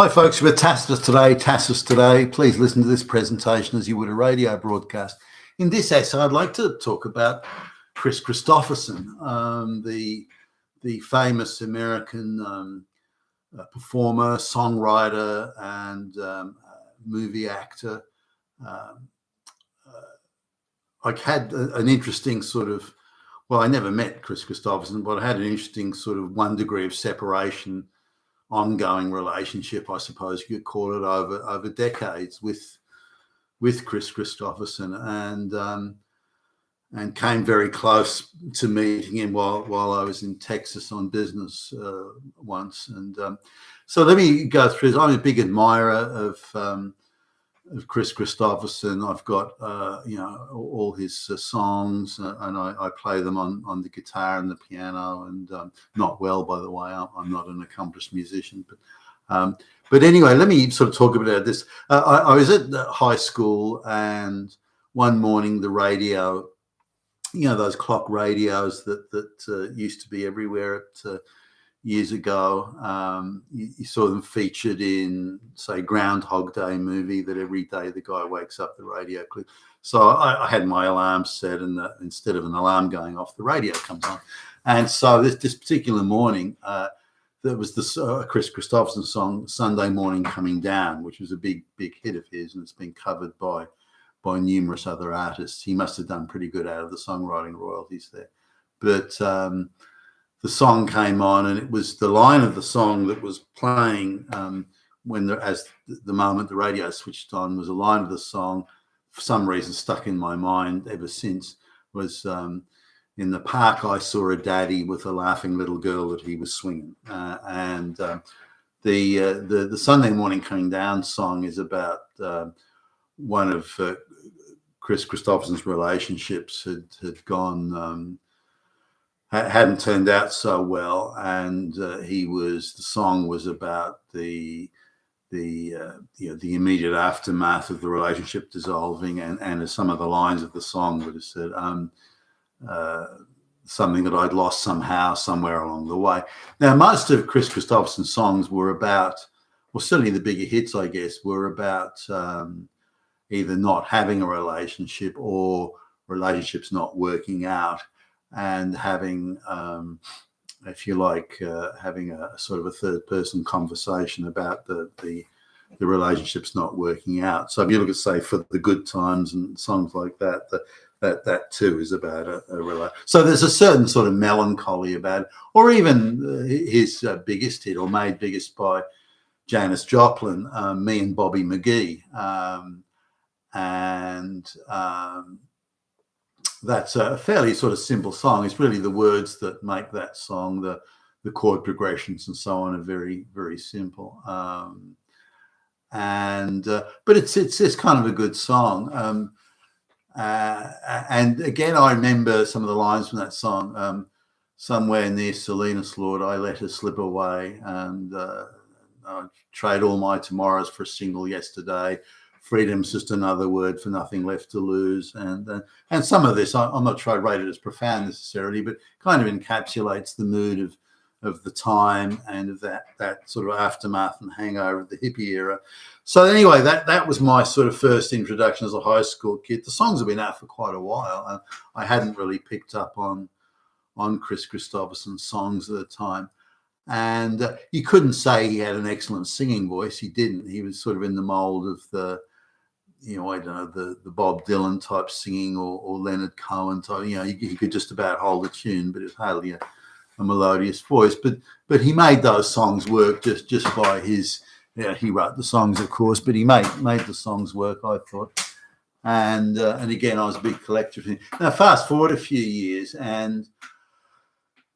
Hi folks, we're Tacitus today. Please listen to this presentation as you would a radio broadcast. In this essay, I'd like to talk about Kris Kristofferson, the famous American performer, songwriter, and movie actor. I had an interesting I never met Kris Kristofferson, but I had an interesting sort of 1 degree of separation, ongoing relationship, I suppose you could call it, over decades with Kris Kristofferson, and came very close to meeting him while I was in Texas on business once. And so let me go through. I'm a big admirer of Kris Kristofferson. I've got all his songs, and I play them on the guitar and the piano, and not well, by the way. I'm not an accomplished musician, but anyway, let me sort of talk about this. I was at high school, and one morning the radio, those clock radios that used to be everywhere years ago, you saw them featured in, say, Groundhog Day movie, that every day the guy wakes up, the radio clip. So I had my alarm set, and instead of an alarm going off, the radio comes on. And so this particular morning, there was the Kris Kristofferson song "Sunday Morning Coming Down," which was a big hit of his, and it's been covered by numerous other artists. He must have done pretty good out of the songwriting royalties there. But the song came on, and it was the line of the song that was playing as the moment the radio switched on, was a line of the song, for some reason stuck in my mind ever since, was "In the park I saw a daddy with a laughing little girl that he was swinging." And the Sunday Morning Coming Down song is about one of Kris Kristofferson's relationships had gone, hadn't turned out so well, and the song was about the immediate aftermath of the relationship dissolving, and as some of the lines of the song would have said, something that I'd lost somehow, somewhere along the way. Now, most of Kris Kristofferson's songs were about, well, certainly the bigger hits, I guess, were about either not having a relationship or relationships not working out, and having, if you like, having a sort of a third-person conversation about the relationships not working out. So if you look at, say, For the Good Times and songs like that, that too is about a relationship. So there's a certain sort of melancholy about it. Or even his biggest hit, or made biggest by Janis Joplin, "Me and Bobby Mcgee," and that's a fairly sort of simple song. It's really the words that make that song. The chord progressions and so on are very, very simple. But it's kind of a good song. And again, I remember some of the lines from that song. "Somewhere near Salinas, Lord, I let her slip away, and I trade all my tomorrows for a single yesterday. Freedom's just another word for nothing left to lose." And some of this, I'm not sure I rate it as profound necessarily, but kind of encapsulates the mood of the time, and of that sort of aftermath and hangover of the hippie era. So anyway, that was my sort of first introduction as a high school kid. The songs have been out for quite a while, and I hadn't really picked up on Kris Kristofferson's songs at the time. And you couldn't say he had an excellent singing voice. He didn't. He was sort of in the mold of the Bob Dylan type singing, or Leonard Cohen type. He could just about hold a tune, but it's hardly a melodious voice. But he made those songs work just by his. He wrote the songs, of course, but he made the songs work, I thought. And again, I was a big collector of him. Now, fast forward a few years, and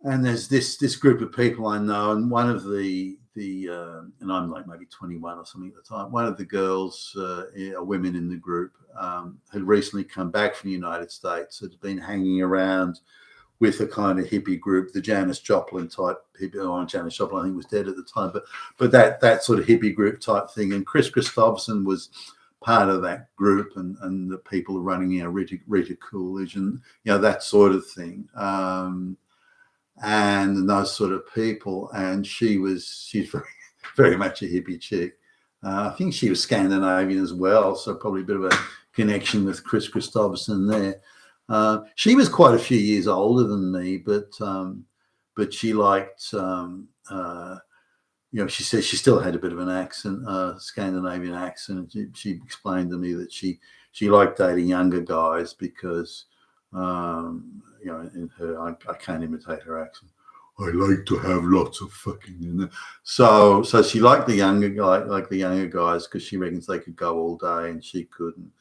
there's this group of people I know, and one of the and I'm like maybe 21 or something at the time. One of the girls, women in the group, had recently come back from the United States. Had been hanging around with a kind of hippie group, the Janis Joplin type hippie. Janis Joplin, I think, was dead at the time, but that sort of hippie group type thing. And Kris Kristofferson was part of that group, and the people running, Rita Coolidge, and that sort of thing. And those sort of people, and she's very, very much a hippie chick. I think she was Scandinavian as well, so probably a bit of a connection with Kris Kristofferson there. She was quite a few years older than me, but she liked, she says she still had a bit of an accent, Scandinavian accent. She explained to me that she liked dating younger guys because, in her, I can't imitate her accent. I like to have lots of fucking in there. So she liked the younger guys because she reckons they could go all day and she couldn't.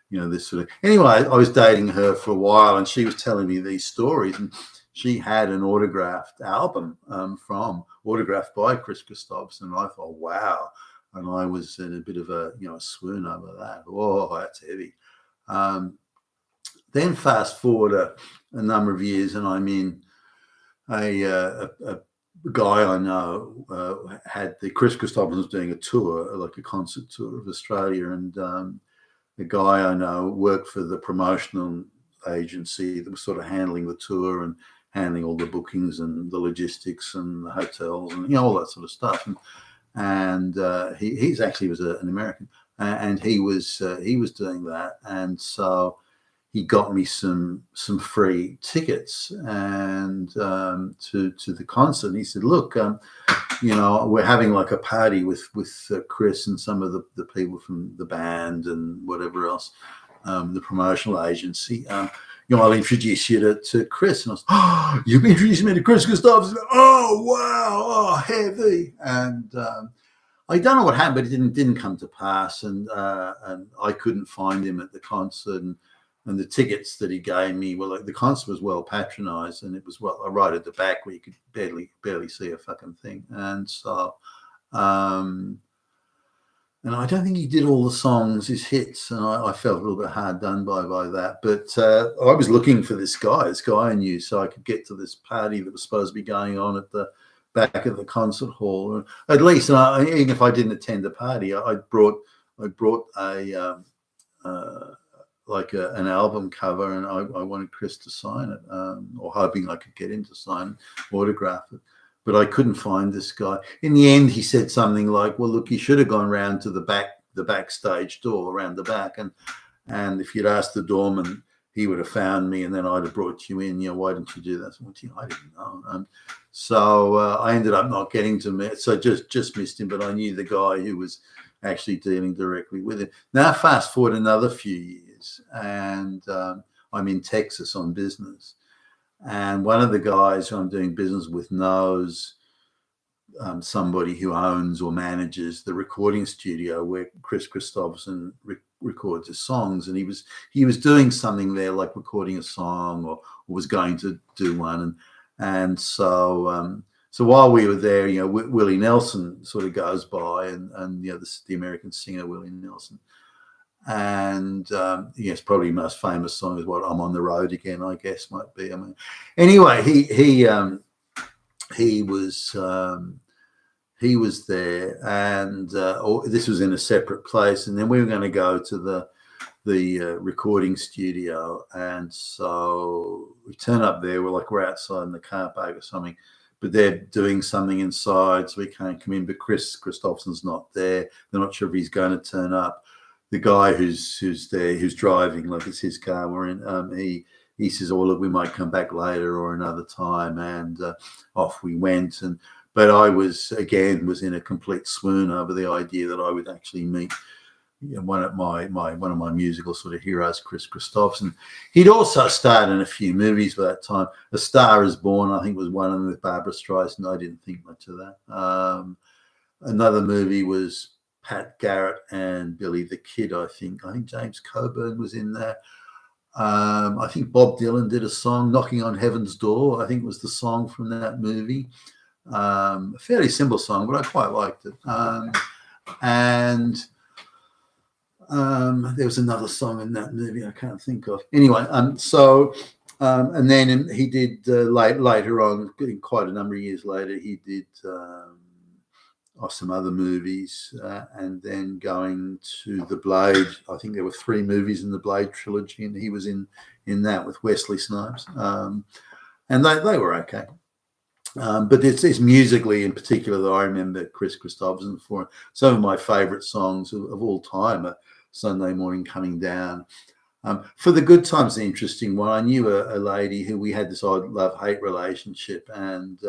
This sort of. Anyway, I was dating her for a while, and she was telling me these stories, and she had an autographed album autographed by Kris Kristofferson. And I thought, wow, and I was in a bit of a swoon over that. Oh, that's heavy. Then fast forward a number of years, and I'm in a guy I know had the Kris Kristofferson was doing a tour, like a concert tour of Australia, and the guy I know worked for the promotional agency that was sort of handling the tour and handling all the bookings and the logistics and the hotels and all that sort of stuff. And he's actually was an American, and he was doing that, and so he got me some free tickets and to the concert. And he said, "Look, we're having like a party with Kris and some of the people from the band and whatever else, the promotional agency. I'll introduce you to Kris." And I was, "Oh, you've introduced me to Kris Kristofferson. Oh, wow, oh, heavy." And I don't know what happened, but it didn't come to pass, and I couldn't find him at the concert, and the tickets that he gave me were like, the concert was well patronized, and it was right at the back where you could barely see a fucking thing. And so, and I don't think he did all the songs, his hits, and I felt a little bit hard done by that. But I was looking for this guy I knew, so I could get to this party that was supposed to be going on at the back of the concert hall. At least, even if I didn't attend the party, I brought a an album cover, and I wanted Kris to sign it, or hoping I could get him to sign it, autograph it. But I couldn't find this guy. In the end, he said something like, "Well, look, you should have gone round to the backstage door around the back, and if you'd asked the doorman, he would have found me, and then I'd have brought you in. Why didn't you do that?" So I didn't know. So I ended up not getting to meet. So just missed him. But I knew the guy who was actually dealing directly with it. Now, fast forward another few years, and I'm in Texas on business. And one of the guys who I'm doing business with knows somebody who owns or manages the recording studio where Kris Kristofferson records his songs. And he was doing something there, like recording a song, or was going to do one. And so while we were there, Willie Nelson sort of goes by, and the American singer Willie Nelson. And yes, probably most famous song is what "I'm on the Road Again," I guess might be. I mean, anyway, he was there, and this was in a separate place, and then we were going to go to the recording studio, and so we turn up there. We're outside in the car park or something, but they're doing something inside, so we can't come in. But Kris Kristofferson's not there. They're not sure if he's going to turn up. The guy who's there, who's driving, like it's his car we're in, he says, "Oh, look, we might come back later or another time," and off we went. But I was in a complete swoon over the idea that I would actually meet one of my musical sort of heroes, Kris Kristofferson. He'd also starred in a few movies by that time. A Star Is Born, I think, was one of them with Barbara Streisand. I didn't think much of that. Another movie was Pat Garrett and Billy the Kid, I think. James Coburn was in there. I think Bob Dylan did a song, "Knocking on Heaven's Door," I think was the song from that movie. A fairly simple song, but I quite liked it. And there was another song in that movie I can't think of. Anyway, and then he did later on, quite a number of years later, he did some other movies, and then going to The Blade. I think there were 3 movies in the Blade trilogy, and he was in that with Wesley Snipes, and they were okay. But it's musically in particular that I remember Kris Kristofferson for. Some of my favourite songs of all time are Sunday Morning Coming Down. For the Good Times, an interesting one. I knew a lady who we had this odd love-hate relationship, and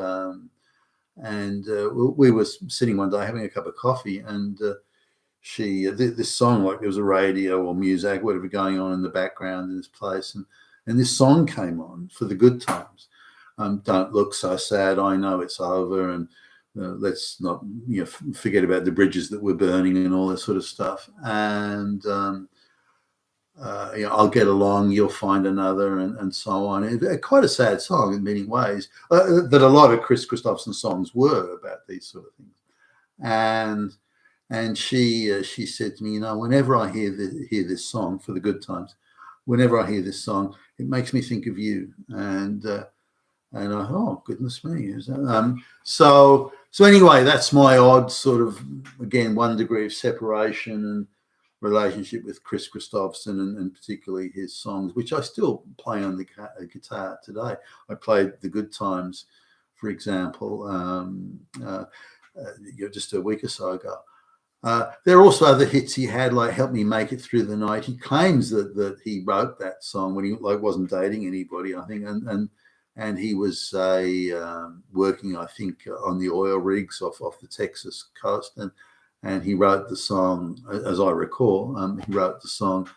we were sitting one day having a cup of coffee, and she this song, like there was a radio or music, whatever, going on in the background in this place, and this song came on, For the Good Times. Don't look so sad, I know it's over, and let's not forget about the bridges that we're burning and all that sort of stuff. And I'll get along, you'll find another, and so on. Quite a sad song in many ways. That a lot of Kris Kristofferson songs were about these sort of things. And she said to me, whenever I hear this song, For the Good Times, whenever I hear this song, it makes me think of you. And I thought, oh, goodness me. So anyway, that's my odd sort of, again, 1 degree of separation and relationship with Kris Kristofferson, and particularly his songs, which I still play on the guitar today. I played The Good Times, for example, just a week or so ago. There are also other hits he had, like Help Me Make It Through the Night. He claims that he wrote that song when he wasn't dating anybody, I think, and he was working, I think, on the oil rigs off the Texas coast, and he wrote the song, as I recall, he wrote the song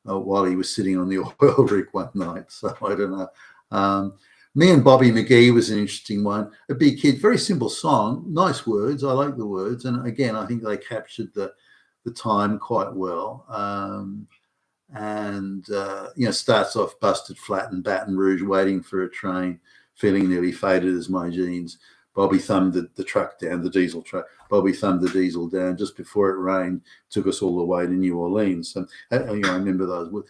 while he was sitting on the oil rig one night. So I don't know. Me and Bobby Mcgee was an interesting one. A Big Hit, very simple song, nice words. I like the words, and again, I think they captured the time quite well. Starts off busted flat in Baton Rouge, waiting for a train, feeling nearly faded as my jeans. Bobby thumbed the truck down, the diesel truck. Bobby thumbed the diesel down just before it rained, took us all the way to New Orleans. So, I remember those words.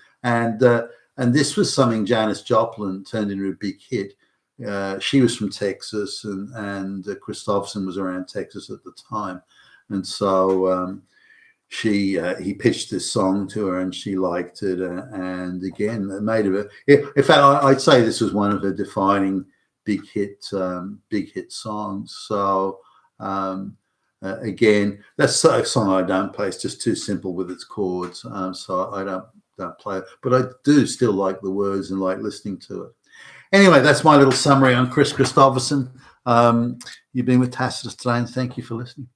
And this was something Janis Joplin turned into a big hit. She was from Texas, and Kristofferson was around Texas at the time. And so he pitched this song to her, and she liked it. And again, it made of it. In fact, I'd say this was one of her defining big hit songs. So again, that's a song I don't play. It's just too simple with its chords, so I don't play it. But I do still like the words and like listening to it. Anyway, that's my little summary on Kris Kristofferson. You've been with Tacitus today, and thank you for listening.